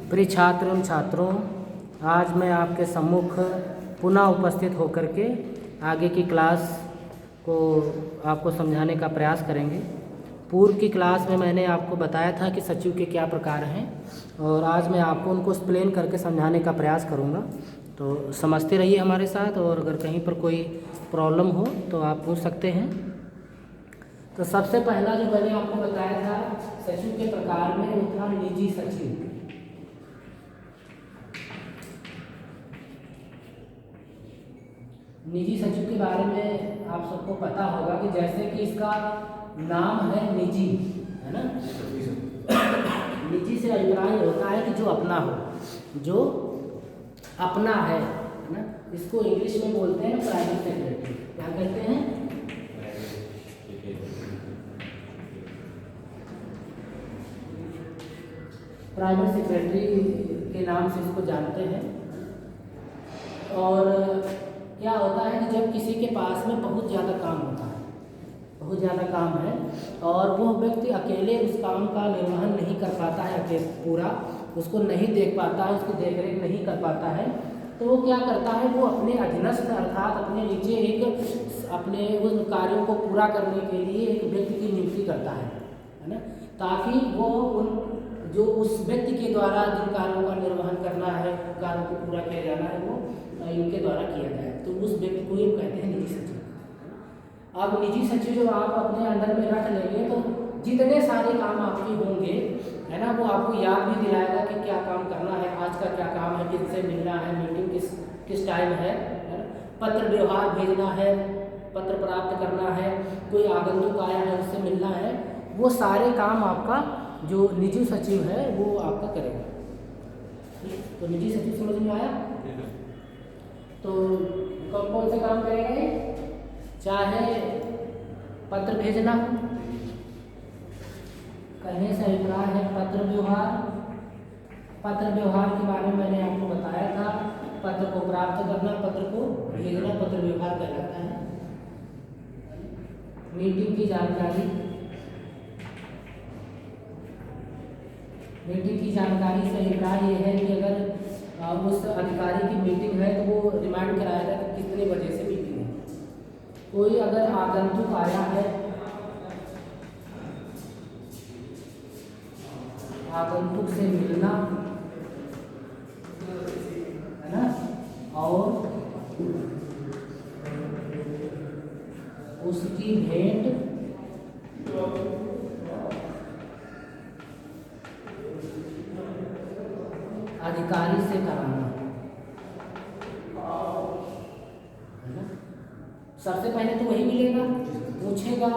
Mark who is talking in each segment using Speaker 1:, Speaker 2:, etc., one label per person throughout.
Speaker 1: प्रिय छात्र एवं छात्रों, आज मैं आपके सम्मुख पुनः उपस्थित होकर के आगे की क्लास को आपको समझाने का प्रयास करेंगे। पूर्व की क्लास में मैंने आपको बताया था कि सचिव के क्या प्रकार हैं और आज मैं आपको उनको एक्सप्लेन करके समझाने का प्रयास करूंगा। तो समझते रहिए हमारे साथ, और अगर कहीं पर कोई प्रॉब्लम हो तो आप पूछ सकते हैं। तो सबसे पहला जो मैंने आपको बताया था सचिव के प्रकार में, वो था निजी सचिव। निजी सचिव के बारे में आप सबको पता होगा कि जैसे कि इसका नाम है निजी, है ना। निजी से अभिप्राय होता है कि जो अपना हो, जो अपना है ना। इसको इंग्लिश में बोलते हैं प्राइवेट सेक्रेटरी। क्या कहते हैं? प्राइवेट सेक्रेटरी के नाम से इसको जानते हैं। और क्या होता है कि जब किसी के पास में बहुत ज़्यादा काम होता है, बहुत ज़्यादा काम है और वो व्यक्ति अकेले उस काम का निर्वहन नहीं कर पाता है, अकेले पूरा उसको नहीं देख पाता है, उसकी देखरेख नहीं कर पाता है, तो वो क्या करता है, वो अपने अधीनस्थ अर्थात अपने नीचे एक अपने उन कार्यों को पूरा करने के लिए एक व्यक्ति की नियुक्ति करता है ना, ताकि वो उन जो उस व्यक्ति के द्वारा जिन कार्यों का निर्वहन करना है, कार्यों को पूरा किया जाना है, वो इनके द्वारा किया जाए। तो उस व्यक्ति को ही कहते हैं निजी सचिव। अब निजी सचिव जब आप अपने अंडर में रख लेंगे तो जितने सारे काम आपके होंगे, है ना, वो आपको याद भी दिलाएगा कि क्या काम करना है, आज का क्या काम है, किससे मिलना है, मीटिंग किस टाइम है, पत्र व्यवहार भेजना है, पत्र प्राप्त करना है, कोई आगंतुक आया है उससे मिलना है, वो सारे काम आपका जो निजी सचिव है वो आपका करेगा। तो निजी सचिव समझ में आया? तो कौन कौन से काम करेंगे? चाहे पत्र भेजना, कहने से अभिप्राय है पत्र व्यवहार। पत्र व्यवहार के बारे में मैंने आपको बताया था, पत्र को प्राप्त करना, पत्र को भेजना पत्र व्यवहार कहलाता है। मीटिंग की जानकारी, मीटिंग की जानकारी से अभिप्राय ये है कि अगर उस अधिकारी की मीटिंग है तो वो रिमाइंड कराएगा कि कितने बजे से मीटिंग है। कोई अगर आगंतुक आया है, आगंतुक से मिलना, है ना, और उसकी भेंट अधिकारी से कराना, है ना। सबसे पहले तो वही मिलेगा, पूछेगा,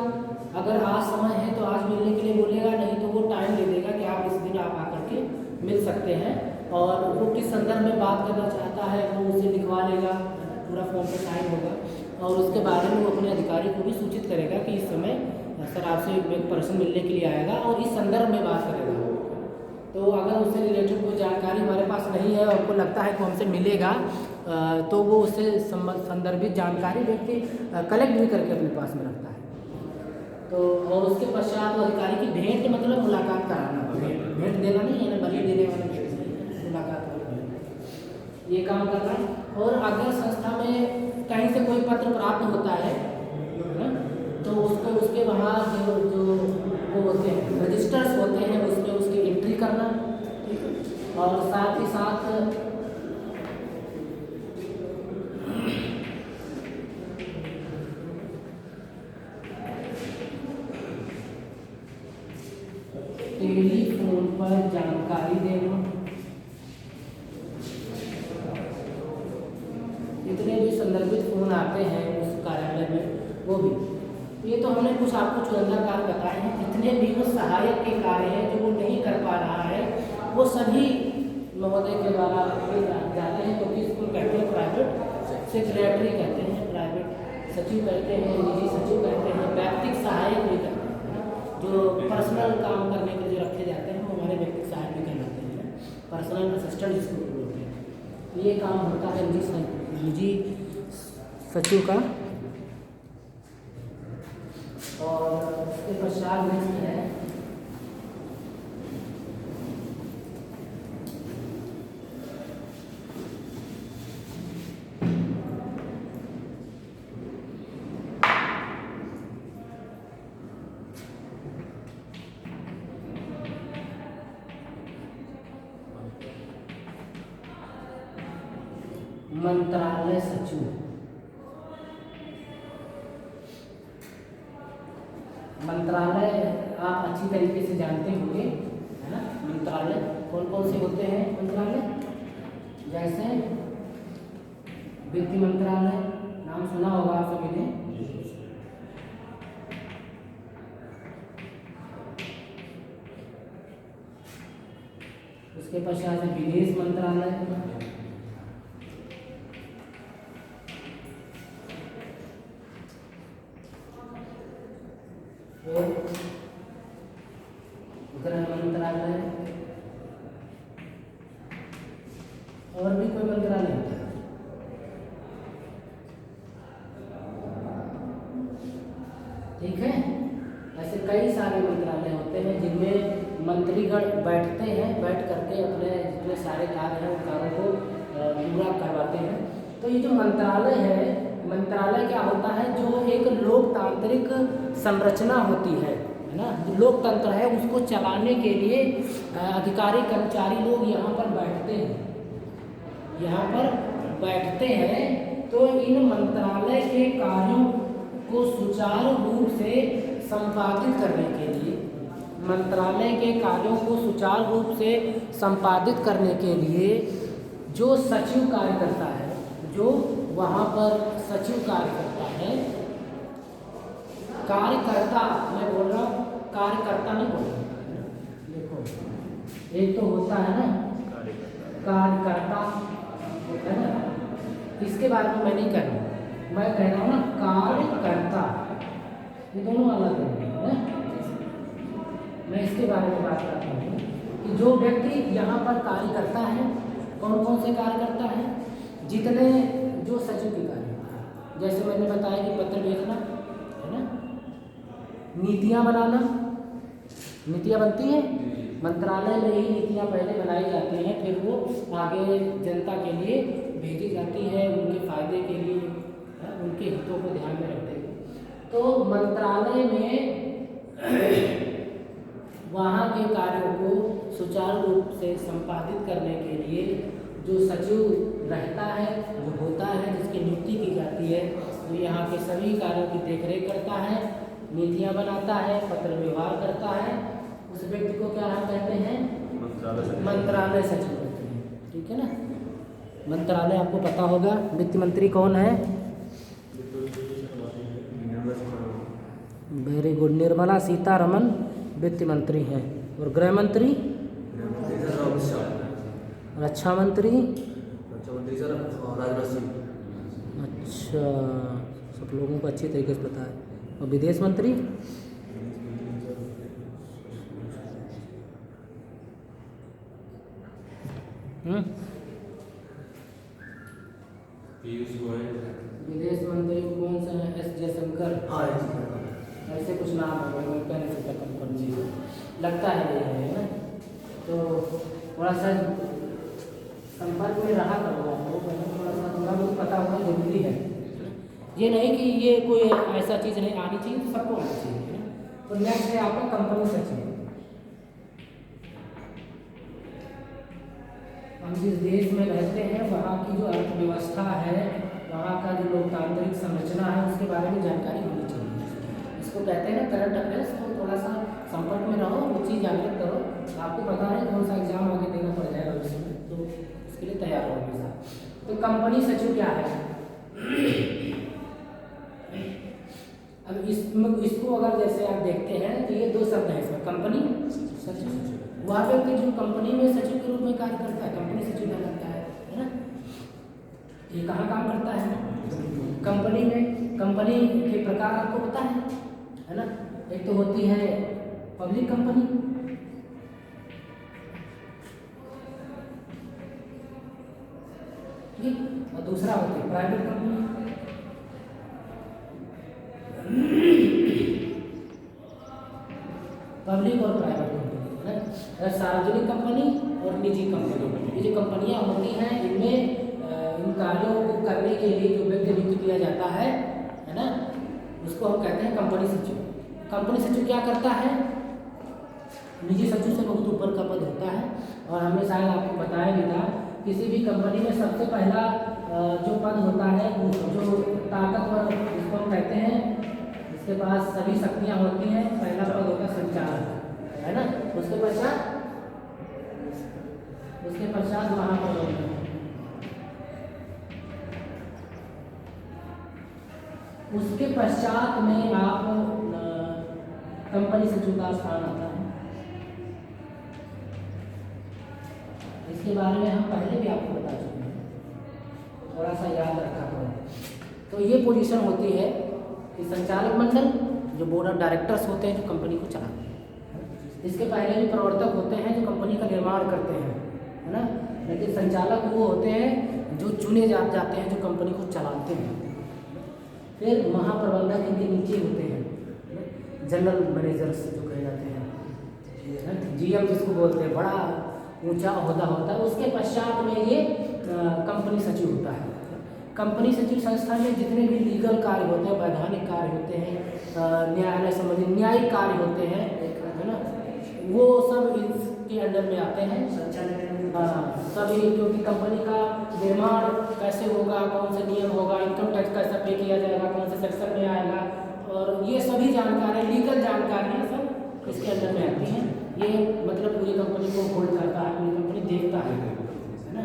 Speaker 1: अगर आज समय है तो आज मिलने के लिए बोलेगा, नहीं तो वो टाइम दे देगा कि आप इस दिन आप आकर के मिल सकते हैं, और वो किस संदर्भ में बात करना चाहता है वो उसे लिखवा लेगा, पूरा फॉर्म पे साइन होगा, और उसके बारे में वो अपने अधिकारी को भी सूचित करेगा कि इस समय सर आपसे एक पर्सन मिलने के लिए आएगा और इस संदर्भ में बात करेगा। तो अगर उससे रिलेटेड कोई जानकारी हमारे पास नहीं है और हमको लगता है कि हमसे मिलेगा, तो वो उससे संदर्भित जानकारी व्यक्ति कलेक्ट भी करके अपने पास में रखता है। तो और उसके पश्चात वो अधिकारी की भेंट मतलब मुलाकात कराना, भेंट देना नहीं है ना, बलि देने वाला मुलाकात कराना, ये काम करना। और अगर संस्था में कहीं से कोई पत्र प्राप्त होता है ना, तो उसको उसके वहाँ जो वो होते हैं रजिस्टर्स होते हैं, उसमें उसकी एंट्री करना, और साथ ही साथ टेलीफोन पर जानकारी देना। जितने भी संदर्भित फोन आते हैं उस कार्यालय में, वो भी, ये तो हमने कुछ आपको चुनिंदा कार्य बताए हैं। जितने भी वो सहायक के कार्य हैं जो वो नहीं कर पा रहा है, वो सभी महोदय के द्वारा जाते हैं, क्योंकि इसको कहते हैं प्राइवेट सेक्रेटरी कहते हैं, प्राइवेट सचिव कहते हैं, निजी सचिव कहते हैं, व्यक्तिगत सहायक भी कहते हैं। जो पर्सनल काम करने के लिए रखे जाते हैं वो हमारे व्यक्तिगत सहायक भी कहलाते हैं, पर्सनल असिस्टेंट जिसको बोलते हैं। ये काम होता है निजी सचिव का। और इसके पश्चात नेक्स्ट है मंत्रालय सचिव। मंत्रालय आप अच्छी तरीके से जानते होंगे, है ना। मंत्रालय कौन कौन से होते हैं मंत्रालय? जैसे वित्त मंत्रालय, नाम सुना होगा आप सभी ने। उसके पश्चात है विदेश मंत्रालय, गृह मंत्रालय, और भी कोई मंत्रालय होता है? ठीक है, ऐसे कई सारे मंत्रालय होते हैं जिनमें मंत्रीगण बैठते हैं, बैठ करके अपने जितने सारे कार्य हैं उन कार्यों को पूरा करवाते हैं। तो ये जो मंत्रालय है, मंत्रालय क्या होता है? जो एक लोकतांत्रिक संरचना होती है ना, जो लोकतंत्र है उसको चलाने के लिए अधिकारी कर्मचारी लोग यहाँ पर बैठते हैं, यहाँ पर बैठते हैं। तो इन मंत्रालय के कार्यों को सुचारू रूप से संपादित करने के लिए, मंत्रालय के कार्यों को सुचारू रूप से संपादित करने के लिए जो सचिव कार्य करता है, जो वहाँ पर सचिव कार्य करता है, कार्यकर्ता मैं बोल रहा हूँ, कार्यकर्ता नहीं बोल रहा। देखो एक तो होता है ना कार्यकर्ता, है ना, इसके बारे में मैं नहीं कह रहा हूँ, मैं कह रहा हूँ ना कार्यकर्ता, ये दोनों अलग है। मैं इसके बारे में बात करता हूँ कि जो व्यक्ति यहाँ पर कार्य करता है, कौन कौन से कार्य करता है? जितने जो सचिव के कार्य होता है, जैसे मैंने बताया कि पत्र भेजना, है ना, नीतियाँ बनाना, नीतियाँ बनती हैं मंत्रालय में ही, नीतियाँ पहले बनाई जाती हैं, फिर वो आगे जनता के लिए भेजी जाती है, उनके फायदे के लिए, उनके हितों को ध्यान में रखते हुए। तो मंत्रालय में वहाँ के कार्यों को सुचारू रूप से संपादित करने के लिए जो सचिव रहता है, जो होता है, जिसकी नियुक्ति की जाती है, वो यहाँ के सभी कार्यों की देखरेख करता है, नीतियाँ बनाता है, पत्र व्यवहार करता है। उस व्यक्ति को क्या नाम कहते हैं? मंत्रालय सचिव कहते हैं। ठीक है ना। मंत्रालय आपको पता होगा। वित्त मंत्री कौन है? वेरी गुड, निर्मला सीतारमन वित्त मंत्री हैं। और गृह मंत्री? रक्षा मंत्री? सर राजनाथ सिंह। अच्छा, सब लोगों को अच्छी तरीके से पता है। और विदेश मंत्री? विदेश मंत्री कौन सा है? एस जयशंकर। ऐसे कुछ नाम है, मैं कह नहीं सकता कौन चीज़ लगता है ये है ना। तो थोड़ा सा संपर्क में रहा करो, थोड़ा सा थोड़ा बहुत पता होना जरूरी है। ये नहीं कि ये कोई ऐसा चीज़ नहीं आनी चाहिए, तो सबको आनी चाहिए, है ना। तो नेक्स्ट है आपका कंपनी सचिव। हम जिस देश में रहते हैं वहाँ की जो अर्थव्यवस्था है, वहाँ का जो लोकतांत्रिक संरचना है, उसके बारे में जानकारी होनी चाहिए। इसको कहते हैं ना करंट अफेयर्स। तो थोड़ा सा संपर्क में रहो, वो चीज़ जागृत करो। आपको पता है कौन सा एग्जाम आगे देना पड़ जाएगा भविष्य में, तो इसके लिए तैयार हो हमेशा। तो कंपनी सचिव क्या है? अब इसको अगर जैसे आप देखते हैं तो ये दो शब्द हैं इसमें, कंपनी सचिव। वह व्यक्ति जो कंपनी में सचिव के रूप में कार्य करता है, कंपनी सचिव कहलाता है ना। ये कहाँ काम करता है? कंपनी में। कंपनी के प्रकार आपको पता है ना। एक तो होती है पब्लिक कंपनी, ठीक, और दूसरा होती है प्राइवेट कंपनी। पब्लिक और प्राइवेट कंपनी है ना। सार्वजनिक कंपनी और निजी कंपनी, ये जो कंपनियां होती हैं, इनमें इन कार्यों को करने के लिए जो व्यक्ति नियुक्त किया जाता है ना, उसको हम कहते हैं कंपनी सचिव। कंपनी सचिव क्या करता है? निजी सचिव से बहुत ऊपर का पद होता है। और हमने शायद आपको बताया भी था किसी भी कंपनी में सबसे पहला जो पद होता है, जो ताकतवर जिसको हम कहते हैं, जिसके पास सभी शक्तियाँ होती हैं, पहला पद होता है संचालक, है ना। उसके पश्चात महाप्रबंधक, उसके पश्चात में आप कंपनी सचिव का स्थान आता है। इसके बारे में हम पहले भी आपको बता चुके हैं, थोड़ा सा याद रखा करो। तो ये पोजीशन होती है कि संचालक मंडल, जो बोर्ड ऑफ डायरेक्टर्स होते हैं जो कंपनी को चलाते हैं। इसके पहले भी प्रवर्तक होते हैं जो कंपनी का निर्माण करते हैं, है ना। लेकिन संचालक वो होते हैं जो चुने जाते हैं, जो कंपनी को चलाते हैं। फिर महाप्रबंधक इनके नीचे होते हैं, जनरल मैनेजर्स जो कहे जाते हैं, GM जिसको बोलते हैं, बड़ा ऊंचा ओहदा होता है। उसके पश्चात में ये कंपनी सचिव होता है। कंपनी सचिव संस्था में जितने भी लीगल कार्य होते हैं, वैधानिक कार्य होते हैं, न्यायालय संबंधी न्यायिक कार्य होते हैं, है ना, वो सब इसके अंडर में आते हैं। सभी, क्योंकि कंपनी का निर्माण कैसे होगा, कौन से नियम होगा, इनकम टैक्स कैसा पे किया जाएगा, कौन से सेक्शन में आएगा, और ये सभी जानकारी, लीगल जानकारियाँ सब इसके अंदर में आती हैं। ये मतलब पूरी कंपनी को होल्ड करता है, पूरी कंपनी देखता है ना।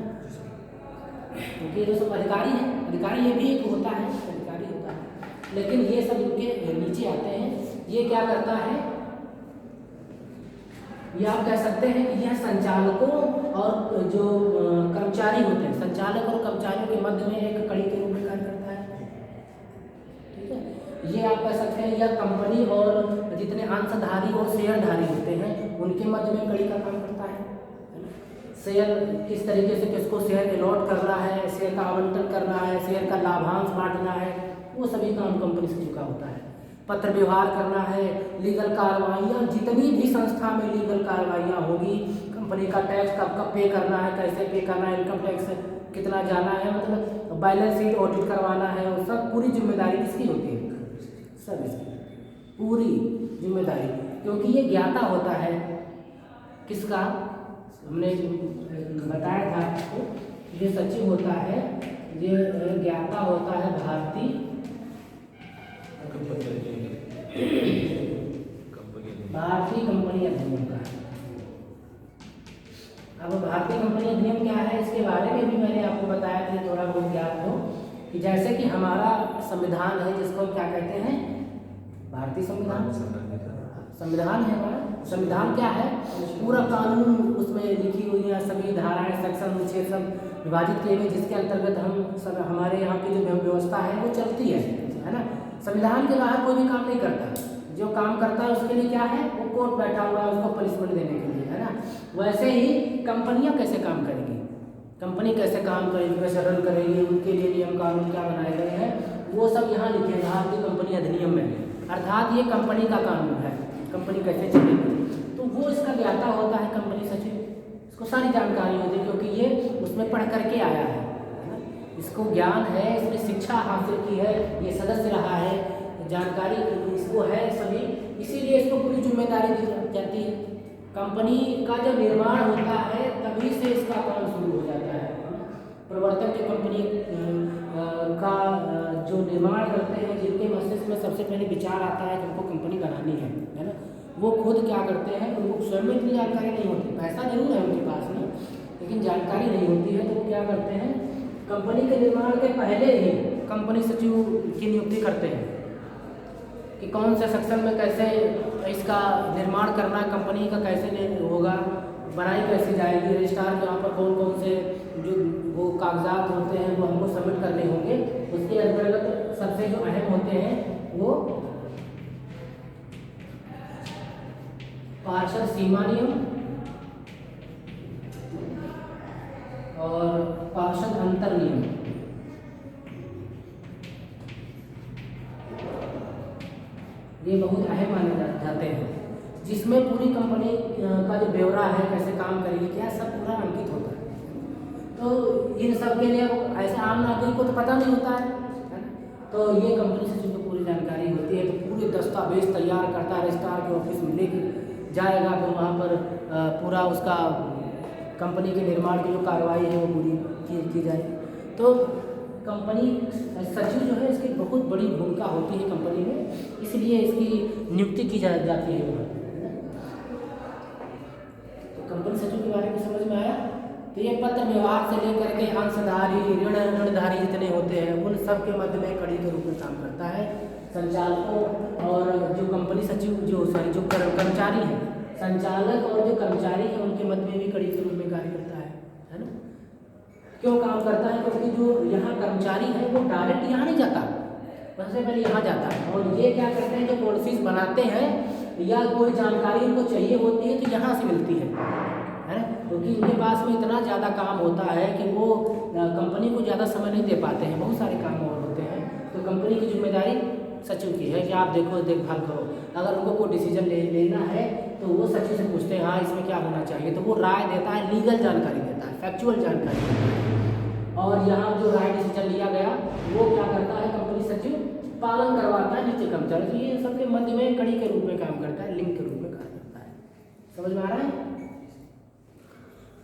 Speaker 1: क्योंकि ये सब अधिकारी हैं, अधिकारी ये भी एक होता है, अधिकारी होता है, लेकिन ये सब इनके नीचे आते हैं। ये क्या करता है, ये आप कह सकते हैं कि यह संचालकों और जो कर्मचारी होते हैं, संचालक और कर्मचारियों के मध्य में एक कड़ी के रूप में कार्य करता है। ठीक है, ये आप कह सकते हैं यह कंपनी और जितने अंशधारी और शेयरधारी होते हैं उनके मध्य में कड़ी का काम करता है। शेयर किस तरीके से किसको शेयर अलॉट करना है, शेयर का आवंटन करना है, शेयर का लाभांश बांटना है, वो सभी काम कंपनी से चुका होता है। पत्र व्यवहार करना है, लीगल कार्रवाइयाँ, जितनी भी संस्था में लीगल कार्रवाइयाँ होगी, कंपनी का टैक्स कब पे करना है, कैसे पे करना है, इनकम टैक्स कितना जाना है, मतलब बैलेंस शीट ऑडिट करवाना है, वो सब पूरी जिम्मेदारी किसकी होती है, सब इसकी पूरी जिम्मेदारी। क्योंकि ये ज्ञाता होता है किसका, हमने बताया था आपको, ये सचिव होता है, ये ज्ञाता होता है भारतीय कंपनी अधिनियम का। अब भारतीय कंपनी अधिनियम क्या है, इसके बारे में भी मैंने आपको बताया था, थोड़ा बहुत ज्ञात हो कि जैसे कि हमारा संविधान है, जिसको हम क्या कहते हैं, भारतीय संविधान है हमारा। संविधान क्या है, पूरा कानून उसमें लिखी हुई है, सभी धाराएं, सेक्शन, अनुच्छेद सब विभाजित किए हुए, जिसके अंतर्गत हम सब, हमारे यहाँ की जो व्यवस्था है वो चलती है ना। संविधान के बाहर कोई भी काम नहीं करता, जो काम करता है उसके लिए क्या है, वो कोर्ट बैठा हुआ है उसको पनिशमेंट देने के लिए, है ना। वैसे ही कंपनियां कैसे काम करेंगी, कंपनी कैसे काम करेगी, कैसे रन करेगी, उनके लिए नियम कानून क्या बनाए गए हैं, वो सब यहाँ लिखे हैं भारतीय कंपनी अधिनियम में। अर्थात ये कंपनी का कानून है, कंपनी कैसे चलेगी, तो वो इसका ज्ञाता होता है कंपनी सचिव। इसको सारी जानकारी होती है क्योंकि ये उसमें पढ़ करके आया है ना, इसको ज्ञान है, इसने शिक्षा हासिल की है, ये सदस्य रहा है, जानकारी इसको है सभी, इसीलिए इसको पूरी जिम्मेदारी दी जाती है। कंपनी का जब निर्माण होता है तभी से इसका काम शुरू हो जाता है। प्रवर्तक जो कंपनी का जो निर्माण करते हैं, जिनके मस्तिष्क में सबसे पहले विचार आता है जिनको कंपनी बनानी है ना, वो खुद क्या करते हैं, उनको स्वयं में इतनी जानकारी नहीं होती, पैसा जरूर है उनके पास में, लेकिन जानकारी नहीं होती है, तो वो क्या करते हैं, कंपनी के निर्माण के पहले ही कंपनी सचिव की नियुक्ति करते हैं कि कौन से सेक्शन में कैसे इसका निर्माण करना है, कंपनी का कैसे होगा, बनाई कैसे जाएगी, रजिस्ट्रार के यहाँ पर कौन कौन से जो वो कागजात होते हैं वो हमको सबमिट करने होंगे। उसके अंतर्गत सबसे जो अहम होते हैं वो पार्षद सीमा नियम और पार्षद अंतर नियम। ये बहुत अहम माने जाते हैं, जिसमें पूरी कंपनी का जो ब्यौरा है, कैसे काम करेगी, क्या सब पूरा अंकित होता है। तो इन सब के लिए ऐसे आम नागरिक को तो पता नहीं होता है ना, तो ये कंपनी से जो पूरी जानकारी होती है, तो पूरे दस्तावेज तैयार करता है, रजिस्ट्रार के ऑफिस में लेके जाएगा, फिर वहाँ पर पूरा उसका कंपनी के निर्माण की जो कार्रवाई है वो पूरी की जाए। तो कंपनी सचिव जो है इसकी बहुत बड़ी भूमिका होती है कंपनी में, इसलिए इसकी नियुक्ति की जाती है। तो कंपनी सचिव के बारे में समझ में आया। तो ये पत्र व्यवहार से लेकर के अंशधारी ऋणधारी जितने होते हैं उन सब के मध्य में कड़ी के रूप में काम करता है। संचालकों और जो कंपनी सचिव जो कर्मचारी हैं, संचालक और जो कर्मचारी हैं उनके मध्य में भी कड़ी के रूप में कार्य करता है ना। क्यों काम करता है? क्योंकि जो यहाँ कर्मचारी है वो डायरेक्ट यहाँ नहीं जाता, सबसे पहले यहाँ जाता है और ये क्या करते हैं, जो पॉलिसीज बनाते हैं या कोई जानकारी उनको चाहिए होती है तो यहाँ से मिलती है ना, क्योंकि इनके पास में इतना ज़्यादा काम होता है कि वो कंपनी को ज़्यादा समय नहीं दे पाते हैं, बहुत सारे काम और होते हैं। तो कंपनी की जिम्मेदारी सचिव की है कि आप देखो देखभाल करो। अगर उनको कोई डिसीजन लेना है तो वो सचिव से पूछते हैं हाँ इसमें क्या होना चाहिए, तो वो राय देता है, लीगल जानकारी देता है, फैक्चुअल जानकारी देता है। और यहाँ जो राय डिसीजन लिया गया वो क्या करता है, कंपनी सचिव पालन करवाता है नीचे कर्मचारी। तो ये सबके मध्य में कड़ी के रूप में काम करता है, लिंक के रूप में काम करता है। समझ में आ रहा है?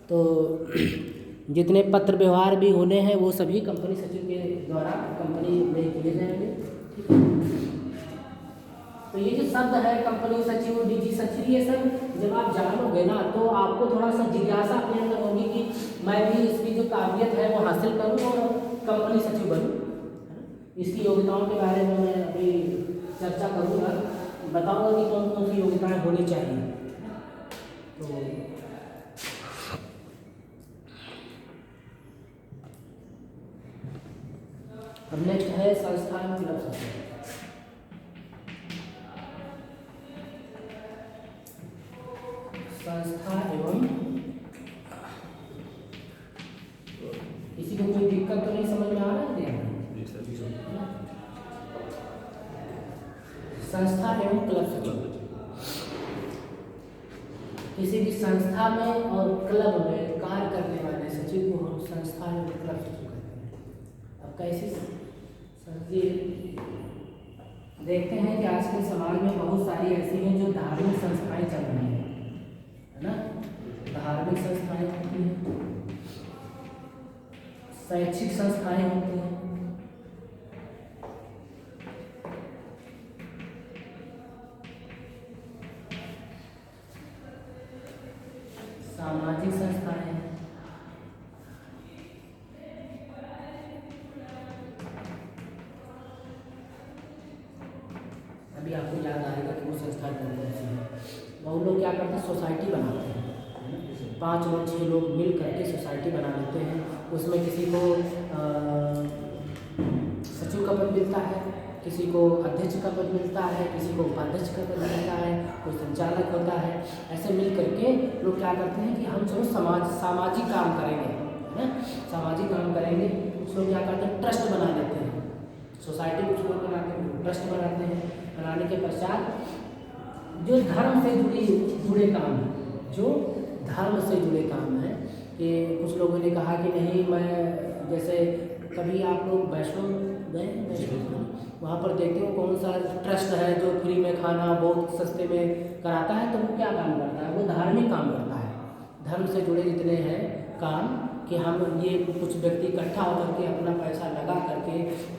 Speaker 1: तो जितने पत्र व्यवहार भी होने हैं वो सभी कंपनी सचिव के द्वारा कंपनी में किए जाएंगे। ठीक है। तो ये जो शब्द है कंपनी सचिव, डीजी सचिव, ये सब जब आप जानोगे ना तो आपको थोड़ा सा जिज्ञासा अपने अंदर होगी कि मैं भी इसकी जो काबिलियत है वो हासिल करूं और कंपनी सचिव बनूं। इसकी योग्यताओं के बारे में मैं अभी चर्चा करूंगा, बताऊंगा कि कौन कौन सी योग्यताएं होनी चाहिए। तो अब नेक्स्ट है संस्था एवं क्लब सचिव। संस्था एवं, किसी को कोई दिक्कत तो नहीं समझ में आ रहा है? संस्था एवं क्लब सचिव, किसी भी संस्था में और क्लब में कार्य करने वाले सचिव को हम संस्था एवं क्लब सचिव कहते हैं। अब कैसी देखते हैं कि आज के समाज में बहुत सारी ऐसी हैं जो धार्मिक संस्थाएं चल रही हैं, है ना। धार्मिक संस्थाएं होती हैं, शैक्षिक संस्थाएं होती हैं, सामाजिक संस्थाएं, अभी आपको याद आएगा कि वो संस्थाएं कौन कौन सी हैं। बहुत लोग क्या करते हैं, सोसाइटी बनाते हैं, 5 लोग 6 लोग मिल करके सोसाइटी बना लेते हैं। उसमें किसी को सचिव का पद मिलता है, किसी को अध्यक्ष का पद मिलता है, किसी को उपाध्यक्ष का पद मिलता है, कोई संचालक होता है। ऐसे मिल करके लोग क्या करते हैं कि हम जो सामाजिक काम करेंगे, है ना, सामाजिक काम करेंगे। कुछ लोग क्या करते हैं, ट्रस्ट बना लेते हैं, सोसाइटी कुछ लोग बनाते हैं, ट्रस्ट बनाते हैं। बनाने के पश्चात जो धर्म से जुड़े काम हैं, जो धर्म से जुड़े काम हैं, कि कुछ लोगों ने कहा कि नहीं मैं, जैसे कभी आप लोग वैष्णो गए, वहाँ पर देखते हो कौन सा ट्रस्ट है जो फ्री में खाना बहुत सस्ते में कराता है, तो वो क्या काम करता है, वो धार्मिक काम करता है। धर्म से जुड़े जितने हैं काम, कि हम ये कुछ व्यक्ति इकट्ठा होकर के अपना पैसा लगा करके,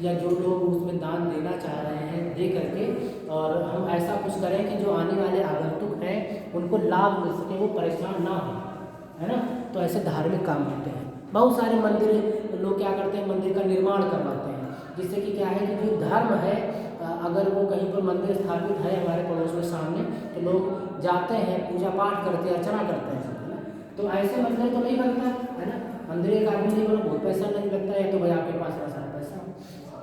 Speaker 1: या जो लोग उसमें दान देना चाह रहे हैं दे करके, और हम ऐसा कुछ करें कि जो आने वाले आगंतुक हैं उनको लाभ मिल सके, वो परेशान ना हो, है ना। तो ऐसे धार्मिक काम होते हैं। बहुत सारे मंदिर लोग क्या करते हैं, मंदिर का निर्माण करवाते हैं, जिससे कि क्या है कि जो धर्म है, अगर वो कहीं पर मंदिर स्थापित है हमारे पड़ोस में सामने, तो लोग जाते हैं, पूजा पाठ करते हैं, अर्चना करते हैं, है ना। तो ऐसे मंदिर तो नहीं बनता, है ना। मंदिर एक आदमी नहीं बना, बहुत पैसा नहीं लगता है, तो भाई आपके पास सारा पैसा।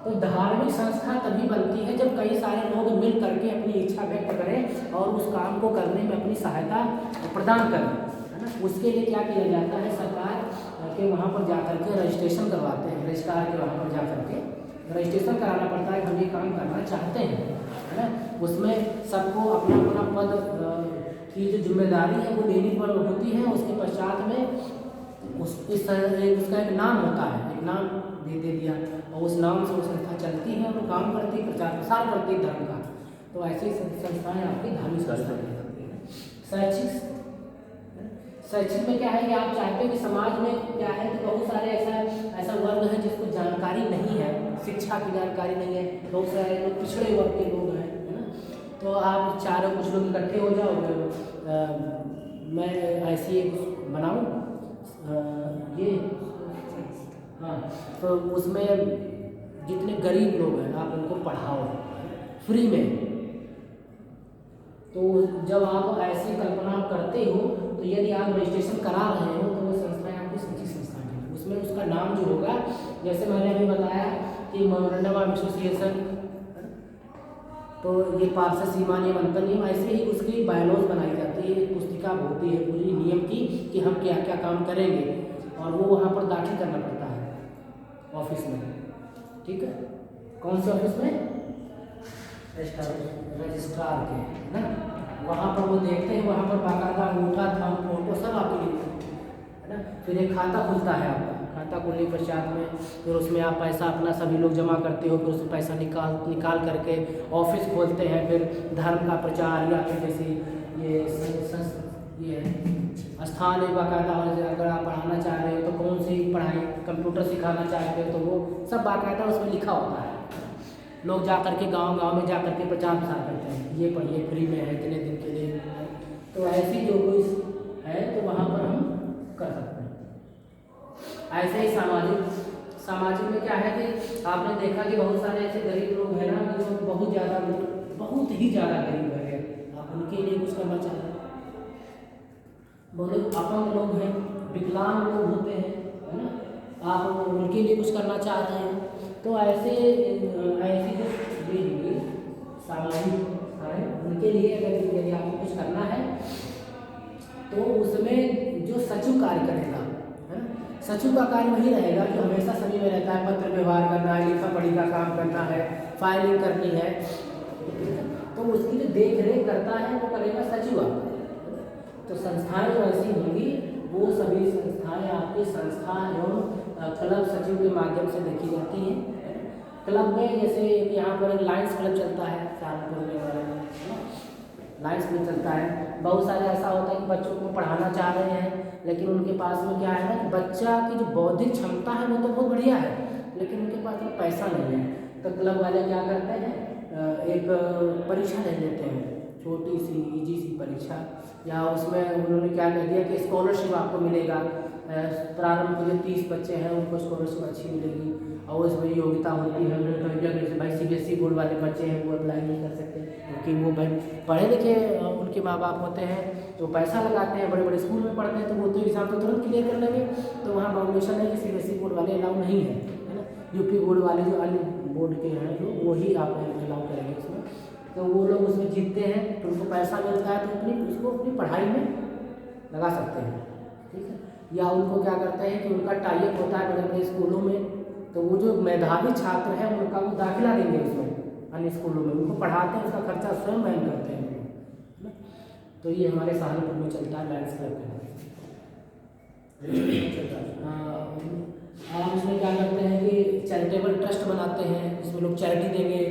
Speaker 1: तो धार्मिक संस्था तभी बनती है जब कई सारे लोग मिल करके अपनी इच्छा व्यक्त करें और उस काम को करने में अपनी सहायता प्रदान करें, है ना। उसके लिए क्या किया जाता है, सरकार के वहाँ पर जा करके रजिस्ट्रेशन करवाते हैं, रजिस्ट्रार के वहाँ पर जा करके रजिस्ट्रेशन कराना पड़ता है कि हम ये काम करना चाहते हैं, है ना। उसमें सबको अपना अपना पद की जो जिम्मेदारी है वो लेनी होती है। उसके पश्चात में उसका एक नाम होता है, एक नाम दे दिया, और उस नाम से वो संस्था चलती है और काम करती है, प्रचार प्रसार करती है धर्म का। तो ऐसी संस्थाएं आपकी धार्मिक संस्थाएं होती हैं। शैक्षिक में क्या है कि आप चाहते हो कि समाज में क्या है कि बहुत सारे ऐसा वर्ग है जिसको जानकारी नहीं है, शिक्षा की जानकारी नहीं है, बहुत सारे लोग पिछड़े वर्ग के लोग हैं, है ना। तो आप चारों कुछ लोग इकट्ठे हो जाओ, मैं ऐसी एक बनाऊँ ये, हाँ, तो उसमें जितने गरीब लोग हैं आप उनको पढ़ाओ फ्री में। तो जब आप ऐसी कल्पना करते हो तो यदि आप रजिस्ट्रेशन करा रहे हो तो वो संस्थाएं आपकी सच्ची संस्थाएं हैं। उसमें उसका नाम जो होगा, जैसे मैंने अभी बताया कि मेमोरेंडम ऑफ एसोसिएशन, तो ये पार्षद सीमा नियम अंतर नियम, ऐसे ही उसकी बायलॉज बनाई जाती है, एक पुस्तिका होती है पूरी नियम की कि हम क्या क्या काम करेंगे, और वो वहाँ पर दाखिल करना पड़ता है ऑफिस में। ठीक है, कौन से ऑफिस में? रजिस्ट्रार के, है ना। वहाँ पर वो देखते हैं, वहाँ पर बाकायदा अंगूठा थंब फोटो सब आपके लिए, है ना। फिर एक खाता खुलता है आपका, खाता खुलने के पश्चात में फिर उसमें आप पैसा अपना सभी लोग जमा करते हो, फिर उसमें पैसा निकाल करके ऑफिस खोलते हैं। फिर धर्म का प्रचार या फिर जैसे ये स्थान है बाकायदा, अगर आप पढ़ाना चाह रहे हो तो कौन सी पढ़ाई, कंप्यूटर सिखाना चाहते हो तो वो सब बाकायदा उसमें लिखा होता है। लोग जा करके गांव में जा करके प्रचार प्रसार करते हैं, ये पढ़िए फ्री में है इतने दिन के लिए। तो ऐसी जो कोई है तो वहाँ पर हम कर सकते हैं। ऐसे ही सामाजिक में क्या है कि आपने देखा कि बहुत सारे ऐसे गरीब लोग हैं ना, जो बहुत ही ज़्यादा गरीब है, आप उनके लिए कुछ करना चाह रहे हैं। बहुत अपंग लोग हैं, विकलांग लोग होते हैं, है ना, आप उनके लिए कुछ करना चाह रहे हैं। तो ऐसी जो ये सामाजिक है उनके लिए अगर यदि आपको कुछ करना है तो उसमें जो सचिव कार्य करेगा, है ना, सचिव का कार्य वही रहेगा जो हमेशा सभी में रहता है, पत्र व्यवहार करना है, लिखा पढ़ी का काम करना है, फाइलिंग करनी है। तो उसकी जो देख रेख करता है वो करेगा सचिव आपका। तो संस्थाएं जो ऐसी होंगी वो सभी संस्थाएं आपकी संस्था एवं क्लब सचिव के माध्यम से देखी जाती हैं। क्लब में जैसे यहाँ पर लायंस क्लब चलता है सहारनपुर में, लायंस क्लब चलता है। बहुत सारे ऐसा होता है कि बच्चों को पढ़ाना चाह रहे हैं लेकिन उनके पास में क्या है ना, बच्चा की जो बौद्धिक क्षमता है वो तो बहुत बढ़िया है लेकिन उनके पास में पैसा नहीं है। तो क्लब वाले क्या करते हैं, एक परीक्षा ले लेते हैं, छोटी सी इजी सी परीक्षा, या उसमें उन्होंने क्या कह दिया कि स्कॉलरशिप आपको मिलेगा। प्रारंभ के जो 30 बच्चे हैं उनको स्कॉलरशिप अच्छी मिलेगी, और उसमें योग्यता होती है। जैसे भाई CBSE बोर्ड वाले बच्चे हैं वो अप्लाई नहीं कर सकते क्योंकि वो भाई पढ़े लिखे उनके माँ बाप होते हैं, तो पैसा लगाते हैं, बड़े बड़े स्कूल में पढ़ते हैं, तो वो तो एग्जाम तो तुरंत क्लियर कर लेंगे। तो वहाँ बाउंडेशन है कि CBSE बोर्ड वाले अलाउ नहीं है, है ना। यूपी बोर्ड वाले जो अन्य बोर्ड के हैं जो वही आप अलाउ करेंगे उसमें। तो वो लोग उसमें जीतते हैं तो उनको पैसा मिलता है, तो उसको अपनी पढ़ाई में लगा सकते हैं। ठीक है, या उनको क्या करते हैं कि उनका टाइप होता है बड़े बड़े स्कूलों में, तो वो जो मेधावी छात्र हैं उनका वो दाखिला देंगे उसमें अन्य स्कूलों में, उनको पढ़ाते हैं, उसका खर्चा स्वयं वहन करते हैं, है ना। तो ये हमारे सहारनपुर में चलता है लायंस क्लब के आप उसमें क्या करते हैं कि चैरिटेबल ट्रस्ट बनाते हैं, जिसमें लोग चैरिटी देंगे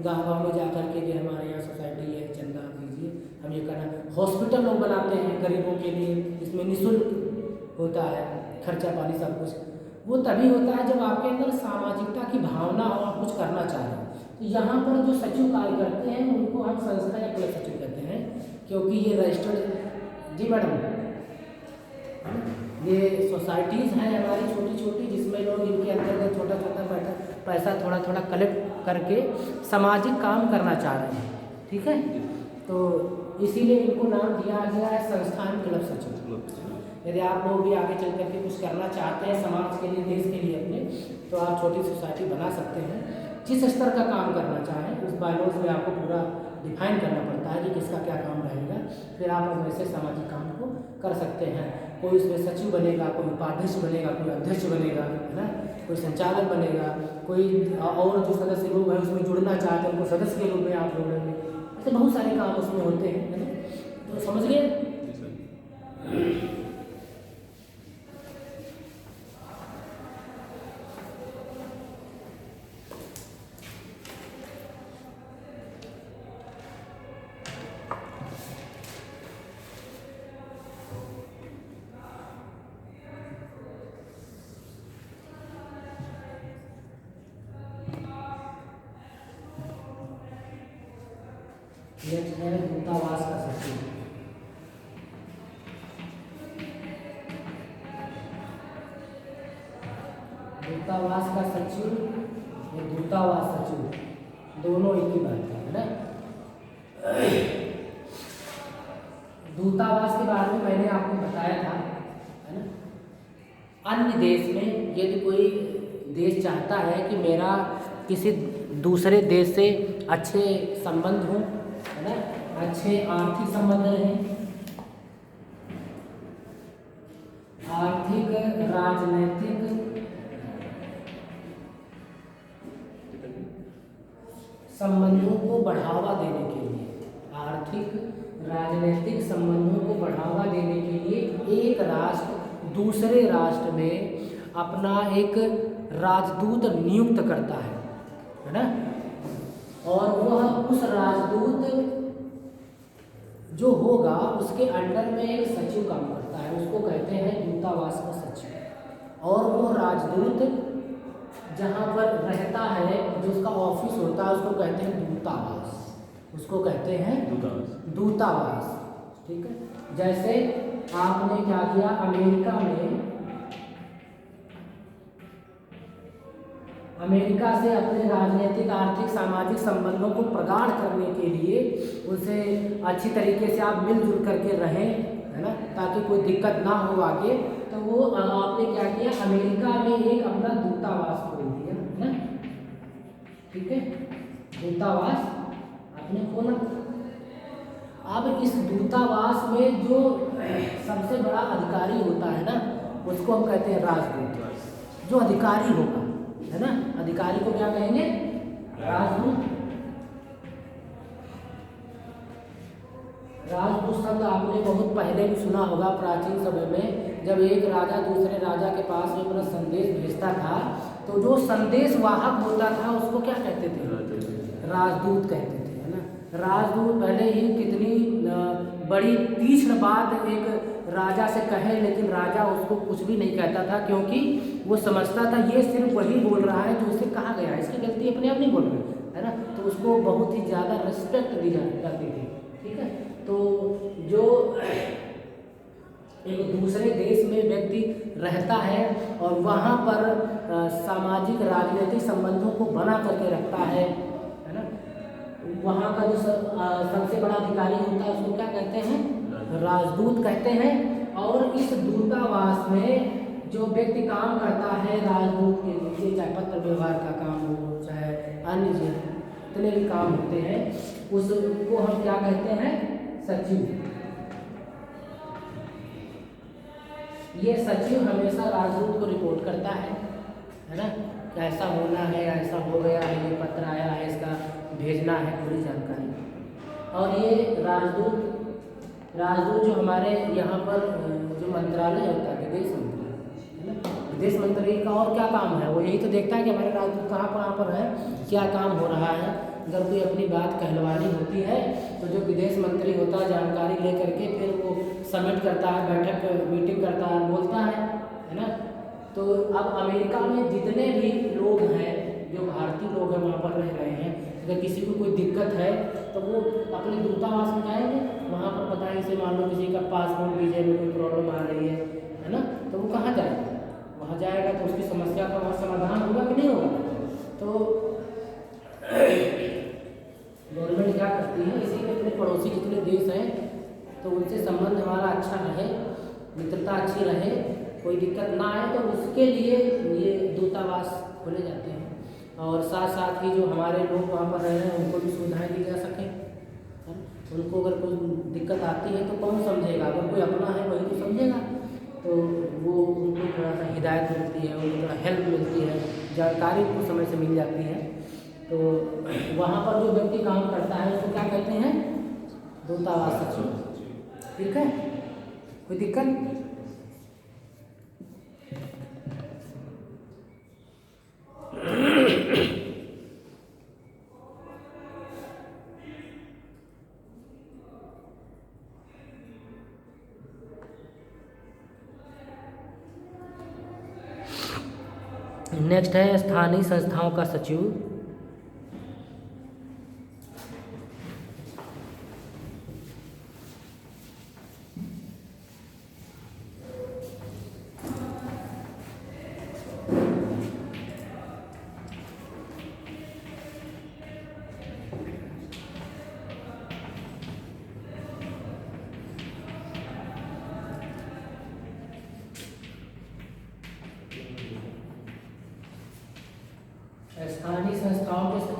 Speaker 1: गाँव में जा करके कि हमारे यहाँ सोसाइटी है, चंदा दीजिए, हम ये करना। हॉस्पिटल लोग बनाते हैं गरीबों के लिए, इसमें निःशुल्क होता है खर्चा पानी सब कुछ। वो तभी होता है जब आपके अंदर सामाजिकता की भावना हो, आप कुछ करना चाह रहे हैं। तो यहाँ पर जो सचिव कार्य करते हैं उनको हम संस्था या क्लब सचिव कहते हैं, क्योंकि ये रजिस्टर्ड। जी मैडम, ये सोसाइटीज़ हैं हमारी छोटी छोटी, जिसमें लोग इनके अंतर्गत छोटा छोटा पैसा थोड़ा थोड़ा कलेक्ट करके सामाजिक काम करना चाह रहे हैं। ठीक है, तो इसीलिए इनको नाम दिया गया है संस्थान क्लब सचिव। यदि आप लोग भी आगे चल करके कुछ करना चाहते हैं समाज के लिए, देश के लिए अपने, तो आप छोटी सोसाइटी बना सकते हैं। जिस स्तर का काम करना चाहें उस बायलॉज में आपको पूरा डिफाइन करना पड़ता है कि किसका क्या काम रहेगा, फिर आप वैसे सामाजिक काम को कर सकते हैं। कोई उसमें सचिव बनेगा, कोई उपाध्यक्ष बनेगा, कोई अध्यक्ष बनेगा, है ना, कोई संचालक बनेगा, कोई और जो सदस्य लोग हैं उसमें जुड़ना चाहते हैं उनको सदस्य के रूप में आप जोड़ेंगे। ऐसे बहुत सारे काम उसमें होते हैं, है ना। तो समझ गए। नेक्स्ट है दूतावास का सचिव। दूतावास का सचिव और दूतावास सचिव दोनों एक ही बात है ना। दूतावास के बारे में मैंने आपको बताया था, है ना। अन्य देश में यदि कोई देश चाहता है कि मेरा किसी दूसरे देश से अच्छे संबंध हों, है ना, अच्छे आर्थिक संबंध रहें, आर्थिक राजनीतिक संबंधों को बढ़ावा देने के लिए, आर्थिक राजनीतिक संबंधों को बढ़ावा देने के लिए एक राष्ट्र दूसरे राष्ट्र में अपना एक राजदूत नियुक्त करता है ना। और वह उस राजदूत जो होगा उसके अंडर में एक सचिव काम करता है, उसको कहते हैं दूतावास का सचिव। और वो राजदूत जहाँ पर रहता है, जो उसका ऑफिस होता है, उसको कहते हैं दूतावास, उसको कहते हैं दूतावास। ठीक है। जैसे आपने क्या किया, अमेरिका से अपने राजनीतिक आर्थिक सामाजिक संबंधों को प्रगाढ़ करने के लिए उसे अच्छी तरीके से आप मिलजुल करके रहें, है ना, ताकि कोई दिक्कत ना हो आगे। तो वो आपने क्या किया, अमेरिका में एक अपना दूतावास खोल दिया, है ना। ठीक है, दूतावास आपने खोला। अब इस दूतावास में जो सबसे बड़ा अधिकारी होता है ना, उसको हम कहते हैं राजदूत। जो अधिकारी होगा, है ना, अधिकारी को क्या कहेंगे, राजदूत। राजदूत शब्द आपने बहुत पहले भी सुना होगा, प्राचीन समय में जब एक राजा दूसरे राजा के पास में अपना संदेश भेजता था, तो जो संदेश वाहक होता था उसको क्या कहते थे, राजदूत कहते थे, है ना। राजदूत पहले ही कितनी बड़ी तीक्ष्ण बात एक राजा से कहे, लेकिन राजा उसको कुछ भी नहीं कहता था, क्योंकि वो समझता था ये सिर्फ वही बोल रहा है जो उसे कहा गया है, इसकी गलती अपने आप नहीं बोल रही, है ना। तो उसको बहुत ही ज़्यादा रिस्पेक्ट दी जाती थी। ठीक है। तो जो एक दूसरे देश में व्यक्ति रहता है और वहाँ पर सामाजिक राजनीतिक संबंधों को बना करके रखता है ना, वहाँ का जो सबसे बड़ा अधिकारी होता है उसको क्या कहते हैं, राजदूत कहते हैं। और इस दूतावास में जो व्यक्ति काम करता है राजदूत के नीचे, चाहे पत्र व्यवहार का काम हो, चाहे अन्य जितने भी काम होते हैं, उसको हम क्या कहते हैं, सचिव। ये सचिव हमेशा राजदूत को रिपोर्ट करता है ना, ऐसा होना है, ऐसा हो गया है, ये पत्र आया है, इसका भेजना है, पूरी जानकारी। और ये राजदूत जो हमारे यहाँ पर जो मंत्रालय होता है, विदेश मंत्री, है ना, विदेश मंत्री का और क्या काम है, वो यही तो देखता है कि हमारे राजदूत कहाँ पर है, क्या काम हो रहा है। अगर कोई अपनी बात कहलवानी होती है तो जो विदेश मंत्री होता है जानकारी लेकर के फिर वो सबमिट करता है, बैठक मीटिंग करता है, बोलता है ना। तो अब अमेरिका में जितने भी लोग हैं, जो भारतीय लोग हैं वहाँ पर रह रहे हैं, अगर किसी को कोई दिक्कत है तो वो अपने दूतावास में जाएंगे, वहाँ पर बताएंगे से मान लो किसी का पासपोर्ट वीजे में कोई प्रॉब्लम आ रही है ना, तो वो कहाँ जाएगा, वहाँ जाएगा तो उसकी समस्या का वहाँ समाधान होगा कि नहीं होगा। तो गवर्नमेंट क्या करती है, इसी में अपने पड़ोसी जितने देश हैं तो उनसे संबंध हमारा अच्छा रहे, मित्रता अच्छी रहे, कोई दिक्कत ना आए, तो उसके लिए ये दूतावास खोले जाते हैं। और साथ साथ ही जो हमारे लोग वहाँ पर रह रहे हैं उनको भी सुविधाएं दी जा सकें। उनको अगर कोई दिक्कत आती है तो कौन समझेगा, अगर कोई अपना है वही तो समझेगा, तो वो उनको थोड़ा सा हिदायत मिलती है, उनको थोड़ा हेल्प मिलती है, जानकारी उनको समय से मिल जाती है। तो वहाँ पर जो व्यक्ति काम करता है उसको क्या कहते हैं, दूतावास सचिव। ठीक है, कोई दिक्कत? नेक्स्ट है स्थानीय संस्थाओं का सचिव।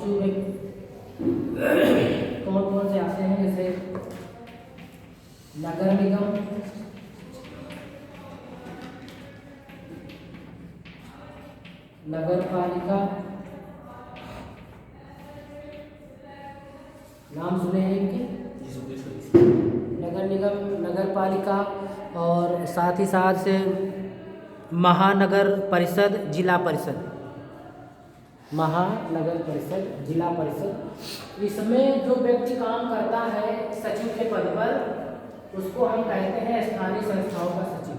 Speaker 1: सचिव में कौन कौन से आते हैं, जैसे नगर निगम, नगर पालिका, नाम सुने हैं इनके, नगर निगम, नगर पालिका, और साथ ही साथ से महानगर परिषद, जिला परिषद, महानगर परिषद, जिला परिषद। इसमें जो व्यक्ति काम करता है सचिव के पद पर, उसको हम कहते हैं स्थानीय संस्थाओं का सचिव,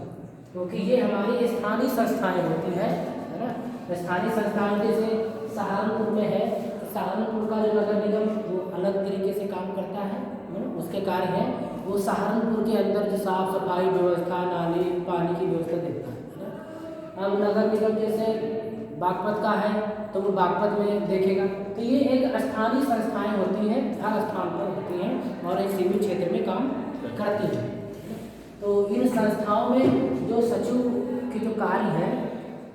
Speaker 1: क्योंकि ये हमारी स्थानीय संस्थाएं होती हैं, है ना। स्थानीय संस्थाएं जैसे सहारनपुर में है, तो सहारनपुर का जो नगर निगम वो अलग तरीके से काम करता है ना, उसके कार्य है वो सहारनपुर के अंदर जो साफ सफाई व्यवस्था, नाली, पानी की व्यवस्था देता है ना। अब नगर निगम जैसे बागपत का है तो वो बागपत में देखेगा। तो ये एक स्थानीय संस्थाएं होती हैं, हर स्थान पर होती हैं और एक सीमित क्षेत्र में काम करती हैं। तो इन संस्थाओं में जो सचिव के जो कार्य हैं,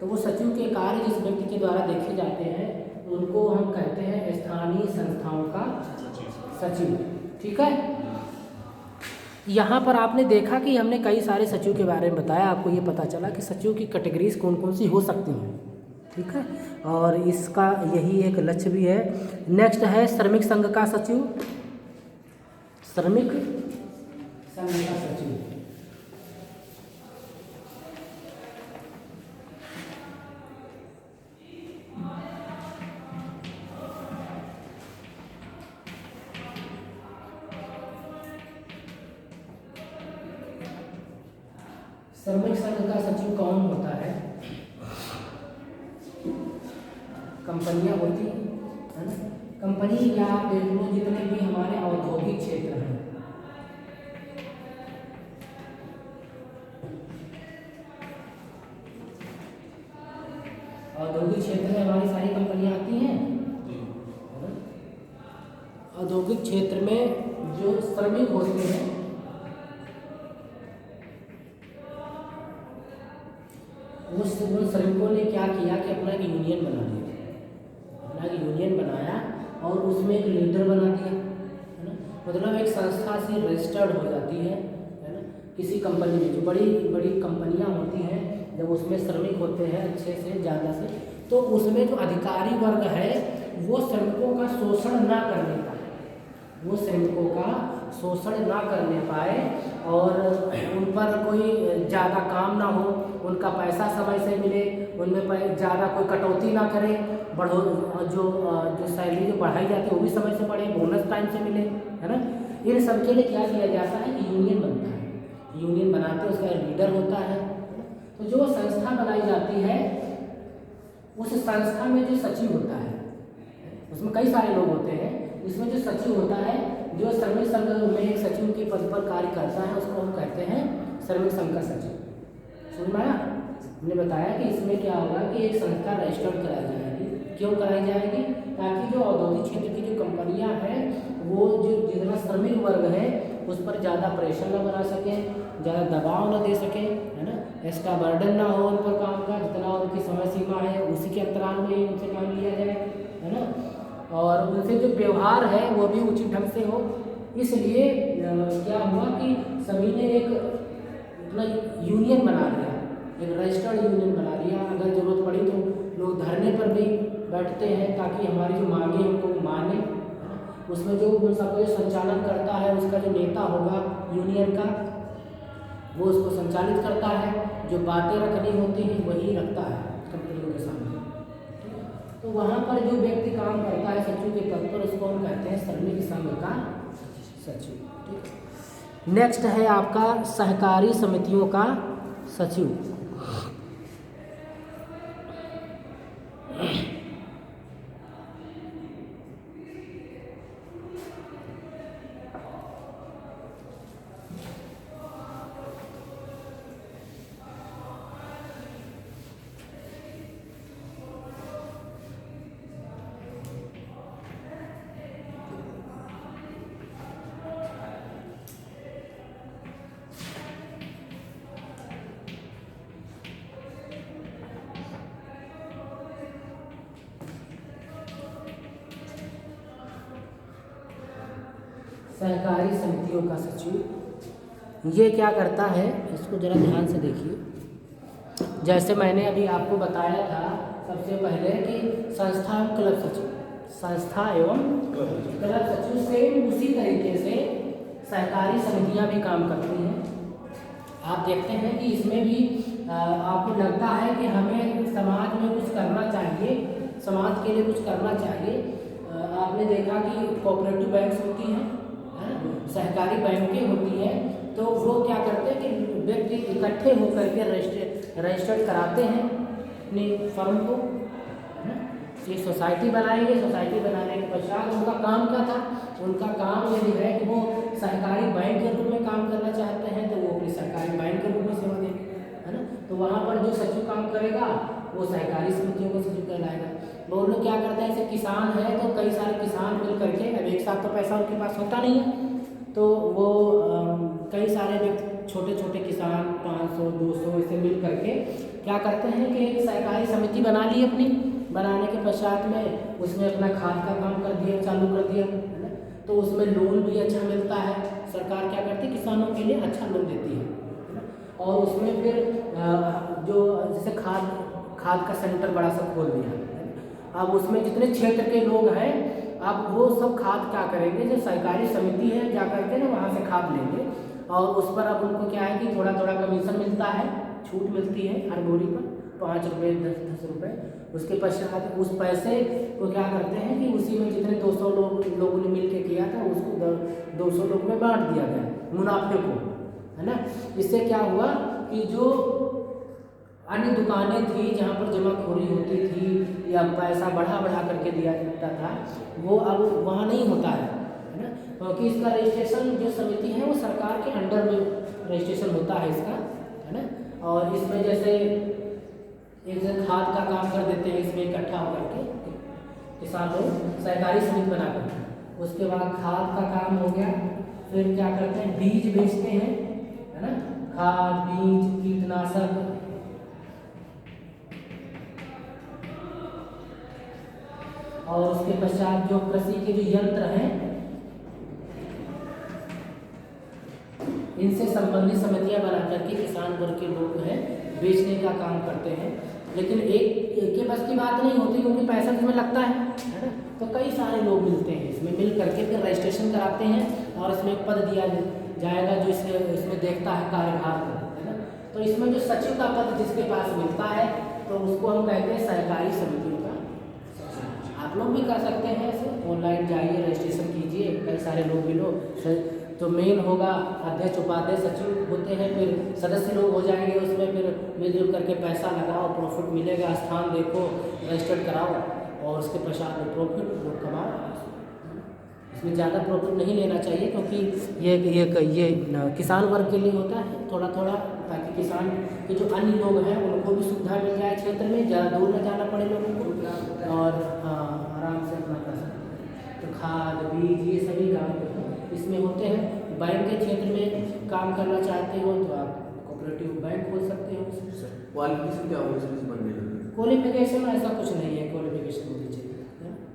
Speaker 1: तो वो सचिव के कार्य जिस व्यक्ति के द्वारा देखे जाते हैं उनको हम कहते हैं स्थानीय संस्थाओं का सचिव। ठीक है। यहाँ पर आपने देखा कि हमने कई सारे सचिव के बारे में बताया, आपको ये पता चला कि सचिव की कैटेगरीज कौन कौन सी हो सकती हैं। ठीक है, और इसका यही एक लक्ष्य भी है। नेक्स्ट है श्रमिक संघ का सचिव, श्रमिक संघ का सचिव। श्रमिक संघ का सचिव कौन होता है? कंपनियां होती है ना, कंपनी या आप देख लो जितने भी हमारे औद्योगिक क्षेत्र हैं, औद्योगिक क्षेत्र में हमारी सारी कंपनियां आती हैं। औद्योगिक क्षेत्र में जो श्रमिक होते हैं उन श्रमिकों ने क्या किया कि अपना एक यूनियन बना लिया, अपना एक यूनियन बनाया और उसमें एक लीडर बना दिया, है ना। मतलब एक संस्था से रजिस्टर्ड हो जाती है ना। किसी कंपनी में जो बड़ी बड़ी कंपनियां होती हैं, जब उसमें श्रमिक होते हैं अच्छे से ज़्यादा से, तो उसमें जो अधिकारी वर्ग है वो श्रमिकों का शोषण ना करने पाए, वो श्रमिकों का शोषण ना करने पाए और उन पर कोई ज़्यादा काम ना हो, उनका पैसा समय से मिले, उनमें ज़्यादा कोई कटौती ना करे, बढ़ो जो सैलरी जो बढ़ाई जाती है वो भी समय से बढ़े, बोनस टाइम से मिले, है ना। इन सब के लिए क्या किया जाता है कि यूनियन बनता है, यूनियन बनाते हैं, उसका लीडर होता है। तो जो संस्था बनाई जाती है उस संस्था में जो सचिव होता है, उसमें कई सारे लोग होते हैं, इसमें जो सचिव होता है, जो श्रमिक संघ में एक सचिव के पद पर कार्य करता है, उसको हम कहते हैं श्रमिक संघ का सचिव। समझ में आया? हमने बताया कि इसमें क्या होगा कि एक संस्था रजिस्टर्ड कराई जाएगी। क्यों कराई जाएगी? ताकि जो औद्योगिक क्षेत्र की जो कंपनियां हैं वो जो जितना श्रमिक वर्ग है उस पर ज़्यादा प्रेशर न बना सकें, ज़्यादा दबाव न दे सकें, है ना। एक्स्ट्रा बर्डन ना हो उन पर काम का, जितना उनकी समय सीमा है उसी के अंतराल में उनसे काम लिया जाए, है ना। और उनसे जो व्यवहार है वो भी उचित ढंग से हो। इसलिए क्या हुआ कि सभी ने एक अपना यूनियन बना लिया, एक रजिस्टर्ड यूनियन बना लिया। अगर ज़रूरत पड़ी तो लोग धरने पर भी बैठते हैं ताकि हमारी जो मांगे उनको माने। उसमें जो उन सबको संचालन करता है उसका जो नेता होगा यूनियन का, वो उसको संचालित करता है, जो बातें रखनी होती हैं वही रखता है कंपनियों के सामने। तो वहाँ पर जो व्यक्ति काम करता है सचिव के पद पर, उसको हम कहते हैं श्रमिक संघ का सचिव। ठीक। नेक्स्ट है आपका सहकारी समितियों का सचिव। सहकारी समितियों का सचिव ये क्या करता है, इसको ज़रा ध्यान से देखिए। जैसे मैंने अभी आपको बताया था सबसे पहले कि संस्था एवं क्लब सचिव, संस्था एवं क्लब सचिव, सेम उसी तरीके से सहकारी समितियां भी काम करती हैं। आप देखते हैं कि इसमें भी आपको लगता है कि हमें समाज में कुछ करना चाहिए, समाज के लिए कुछ करना चाहिए। आपने देखा कि कोऑपरेटिव बैंक्स होती हैं, सहकारी बैंकें होती हैं, तो वो क्या करते हैं कि व्यक्ति इकट्ठे होकर के रजिस्टर्ड कराते हैं अपनी फर्म को, ये सोसाइटी बनाएंगे। सोसाइटी बनाने के पश्चात उनका काम क्या था, उनका काम यदि है कि वो सहकारी बैंक के रूप में काम करना चाहते हैं तो वो अपनी सहकारी बैंक के रूप में सेवा देंगे, है ना। तो वहाँ पर जो सचिव काम करेगा वो सहकारी समितियों का सचिव कहलाएगा। वो लोग क्या करते हैं, जैसे किसान है तो कई सारे किसान मिल करके, अब एक साथ तो पैसा उनके पास होता नहीं है, तो वो कई सारे व्यक्ति छोटे छोटे किसान 500 200 ऐसे मिल करके क्या करते हैं कि एक सहकारी समिति बना ली अपनी। बनाने के पश्चात में उसमें अपना खाद का काम कर दिया, चालू कर दिया, है ना। तो उसमें लोन भी अच्छा मिलता है, सरकार क्या करती है किसानों के लिए अच्छा लोन देती है ना। और उसमें फिर जो जैसे खाद का सेंटर बड़ा सा खोल दिया, अब उसमें जितने क्षेत्र के लोग हैं अब वो सब खाद क्या करेंगे, जो सहकारी समिति है जा करके ना वहाँ से खाद लेंगे और उस पर अब उनको क्या है कि थोड़ा थोड़ा कमीशन मिलता है, छूट मिलती है हर बोरी पर 5 रुपये 10 रुपये। उसके पश्चात उस पैसे को क्या करते हैं कि उसी में जितने 200 लोगों ने मिल के किया था उसको 200 लोग में बांट दिया गया मुनाफे को, है ना। इससे क्या हुआ कि जो अन्य दुकानें थी जहाँ पर जमाखोरी होती थी या पैसा बढ़ा करके दिया जाता था, वो अब वहाँ नहीं होता है ना, क्योंकि इसका रजिस्ट्रेशन जो समिति है वो सरकार के अंडर में रजिस्ट्रेशन होता है इसका, है ना। और इसमें जैसे एक जन खाद का काम कर देते हैं, इसमें इकट्ठा होकर के किसान लोग सहकारी समिति बना करते हैं। उसके बाद खाद का काम हो गया, फिर क्या करते हैं बीज बेचते हैं, है ना, खाद बीज कीटनाशक, और उसके पश्चात जो कृषि के जो यंत्र हैं इनसे संबंधित समितियां बना करके किसान वर्ग के लोग हैं बेचने का काम करते हैं। लेकिन एक के बस की बात नहीं होती क्योंकि पैसा इसमें लगता है ना। तो कई सारे लोग मिलते हैं, इसमें मिल करके फिर रजिस्ट्रेशन कराते हैं और इसमें एक पद दिया जाएगा जो इसमें देखता है कार्यभार को, है ना। तो इसमें जो सचिव का पद जिसके पास मिलता है तो उसको हम कहते हैं सहकारी समितियों का। आप लोग भी कर सकते हैं ऐसे, ऑनलाइन जाइए रजिस्ट्रेशन कीजिए, कई सारे लोग मिलो, तो मेन होगा अध्यक्ष उपाध्यक्ष सचिव होते हैं, फिर सदस्य लोग हो जाएंगे, उसमें फिर मिलजुल करके पैसा लगाओ, प्रॉफिट मिलेगा, स्थान देखो, रजिस्टर्ड कराओ और उसके पश्चात में प्रॉफिट लोग कमाओ। इसमें ज़्यादा प्रॉफिट नहीं लेना चाहिए क्योंकि ये किसान वर्ग के लिए होता है थोड़ा थोड़ा, ताकि किसान के जो अन्य लोग हैं उनको भी सुविधा मिल जाए, क्षेत्र में ज़्यादा दूर न जाना पड़े लोगों को और आराम से अपना कर सकते। तो खाद बीज ये सभी काम इसमें होते हैं। बैंक के क्षेत्र में काम करना चाहते हो तो आप कोऑपरेटिव बैंक खोल सकते हो।
Speaker 2: क्वालिफिकेशन क्या होगी सर्विस बनने के लिए?
Speaker 1: क्वालिफिकेशन ऐसा कुछ नहीं है, क्वालिफिकेशन होनी चाहिए,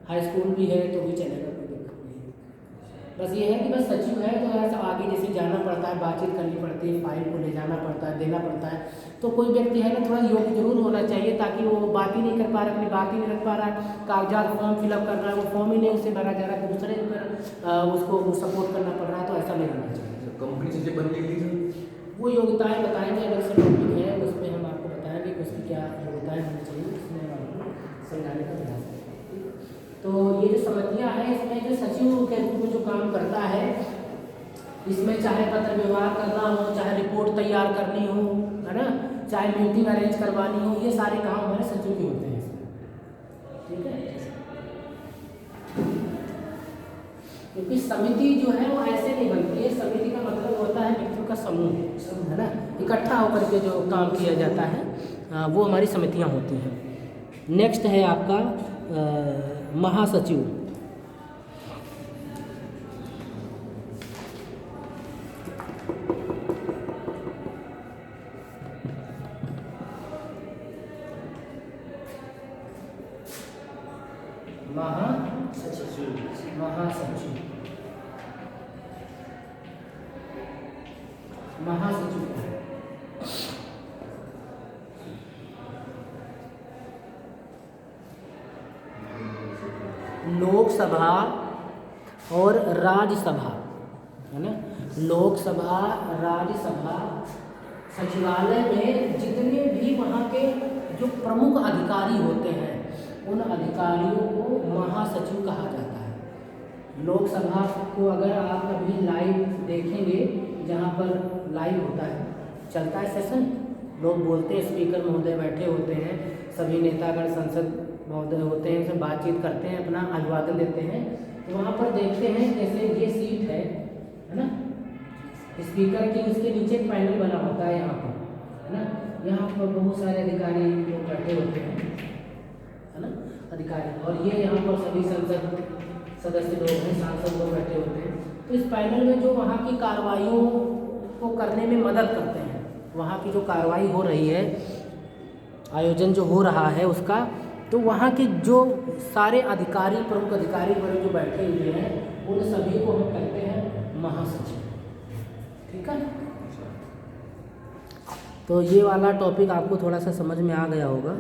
Speaker 1: हाई स्कूल भी है तो भी चलेगा, कोई दिक्कत नहीं है। बस ये है कि बस सचिव है तो ऐसा आगे जैसे जाना पड़ता है, बातचीत करनी पड़ती है, फाइल को ले जाना पड़ता है, देना पड़ता है, तो कोई व्यक्ति है ना थोड़ा योग्य जरूर होना चाहिए ताकि वो बात ही नहीं कर पा रहा, अपनी बात ही नहीं रख पा रहा, कागजात फॉर्म फिलअप कर रहा है, वो फॉर्म ही नहीं उसे भरा जा रहा है, दूसरे पर उसको सपोर्ट करना पड़ रहा है, तो ऐसा नहीं होना चाहिए।
Speaker 2: कंपनी से बनने के लिए
Speaker 1: वो योग्यताएं बताएंगे, अलग से टॉपिक है उसमें हम आपको बताएंगे कि उसकी क्या योग्यताएं होनी चाहिए, उसमें हम आपको समझाने का प्रयास करेंगे। तो ये जो समितियां हैं इसमें जो सचिव के रूप में जो काम करता है, इसमें चाहे पत्र व्यवहार करना हो, चाहे रिपोर्ट तैयार करनी हो, है ना, चाहे मीटिंग अरेंज करवानी हो, ये सारे काम हमारे सचिव के होते हैं इसमें, ठीक है। क्योंकि समिति जो है वो ऐसे नहीं बनती है, समिति का मतलब होता है व्यक्तियों का समूह, है ना, इकट्ठा होकर के जो काम किया जाता है वो हमारी समितियां होती हैं। नेक्स्ट है आपका महासचिव। महासचिव महासचिव क्या है? लोकसभा और राज्यसभा है ना, लोकसभा राज्यसभा सचिवालय में जितने भी वहाँ के जो प्रमुख अधिकारी होते हैं उन अधिकारियों को महासचिव कहा जाता है। लोकसभा को अगर आप कभी लाइव देखेंगे, जहाँ पर लाइव होता है, चलता है सेशन, लोग बोलते हैं, स्पीकर महोदय बैठे होते हैं, सभी नेतागण संसद महोदय होते हैं, उनसे बातचीत करते हैं, अपना अभिवादन देते हैं। तो वहाँ पर देखते हैं जैसे ये सीट है ना स्पीकर की, उसके नीचे पैनल बना होता है यहाँ पर, है ना, यहाँ पर बहुत सारे अधिकारी लोग बैठे होते हैं, है ना, अधिकारी, और ये यहाँ पर सभी संसद सदस्य लोग हैं, सांसद लोग बैठे होते हैं। तो इस पैनल में जो वहाँ की कार्रवाइयों को करने में मदद करते हैं, वहाँ की जो कार्रवाई हो रही है, आयोजन जो हो रहा है उसका, तो वहाँ के जो सारे अधिकारी, प्रमुख अधिकारी वर्ग जो बैठे हुए हैं, उन सभी को हम कहते हैं महासचिव। ठीक है, तो ये वाला टॉपिक आपको थोड़ा सा समझ में आ गया होगा।